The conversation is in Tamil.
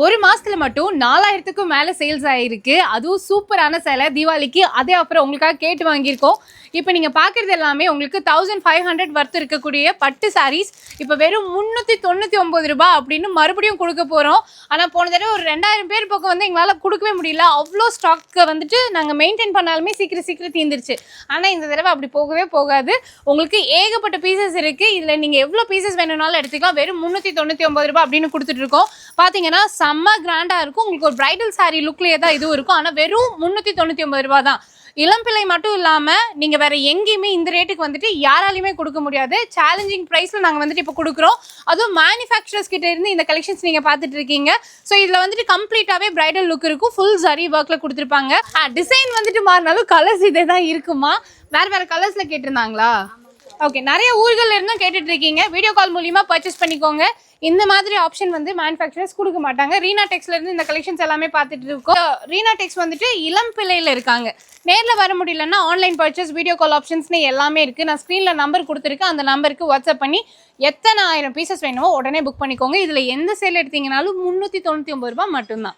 ஒரு மாசத்துல மட்டும் 4000க்கும் மேல சேல்ஸ் ஆயிருக்கு. அதுவும் சூப்பரான சேலை தீபாவளிக்கு அதே ஆஃபர் உங்களுக்காக கேட்டு வாங்கியிருக்கோம். இப்போ நீங்க பாக்குறது எல்லாமே உங்களுக்கு 1500 வர்த் இருக்கக்கூடிய பட்டு சாரீஸ் இப்போ வெறும் 399 ரூபாய் அப்படின்னு மறுபடியும் கொடுக்க போறோம். ஆனா போன தடவை ஒரு 2000 பேர் பக்கம் வந்து எங்களால கொடுக்கவே முடியல. அவ்வளோ ஸ்டாக் வந்துட்டு நாங்க மெயின்டைன் பண்ணாலுமே சீக்கிரம் தீர்ந்துருச்சு. ஆனா இந்த தடவை அப்படி போகவே போகாது. உங்களுக்கு ஏகப்பட்ட பீசஸ் இருக்கு. இதுல நீங்க எவ்வளவு பீசஸ் வேணும்னாலும் எடுத்துக்கலாம். வெறும் 399 ரூபாய் அப்படின்னு கொடுத்துட்டு இருக்கோம். பாத்தீங்கன்னா செம்ம கிராண்டா இருக்கும். உங்களுக்கு ஒரு பிரைடல் சாரி லுக்லயே தான் இதுவும் இருக்கும். ஆனா வெறும் 399 ரூபாய் தான். இளம்பிள்ளை மட்டும் இல்லாம நீங்க வேற எங்கேயுமே இந்த ரேட்டுக்கு வந்துட்டு யாராலையுமே கொடுக்க முடியாது. சேலஞ்சிங் பிரைஸ்ல நாங்க வந்துட்டு இப்போ கொடுக்குறோம். அதுவும் மேனுஃபேக்சரர்ஸ் கிட்ட இருந்து இந்த கலெக்ஷன்ஸ் நீங்க பாத்துட்டு இருக்கீங்க. ஸோ இதுல வந்துட்டு கம்ப்ளீட்டாவே பிரைடல் லுக் இருக்கும். ஃபுல் சரி ஒர்க்ல கொடுத்துருப்பாங்க. டிசைன் வந்துட்டு மாறினாலும் கலர்ஸ் இதே தான் இருக்குமா? வேற கலர்ஸ்ல கேட்டிருந்தாங்களா? ஓகே, நிறைய ஊர்கள்ல இருந்தும் கேட்டுட்டு இருக்கீங்க. வீடியோ கால் மூலியமா பர்ச்சேஸ் பண்ணிக்கோங்க. இந்த மாதிரி ஆப்ஷன் வந்து மேனுஃபேக்சரர்ஸ் கொடுக்க மாட்டாங்க. ரீனா டெக்ஸ்ல இருந்து இந்த கலெக்ஷன்ஸ் எல்லாமே பார்த்துட்டு இருக்கோம். ரீனா டெக்ஸ் வந்துட்டு இளம் பிள்ளையில இருக்காங்க. நேர்ல வர முடியலன்னா ஆன்லைன் பர்ச்சேஸ், வீடியோ கால் ஆப்ஷன்ஸ்னு எல்லாமே இருக்கு. நான் ஸ்க்ரீன்ல நம்பர் கொடுத்துருக்கேன். அந்த நம்பருக்கு வாட்ஸ்அப் பண்ணி எத்தனை 1000 பீசஸ் வேணுமோ உடனே புக் பண்ணிக்கோங்க. இதுல எந்த சேல் எடுத்தீங்கனாலும் 399 ரூபாய் மட்டும்தான்.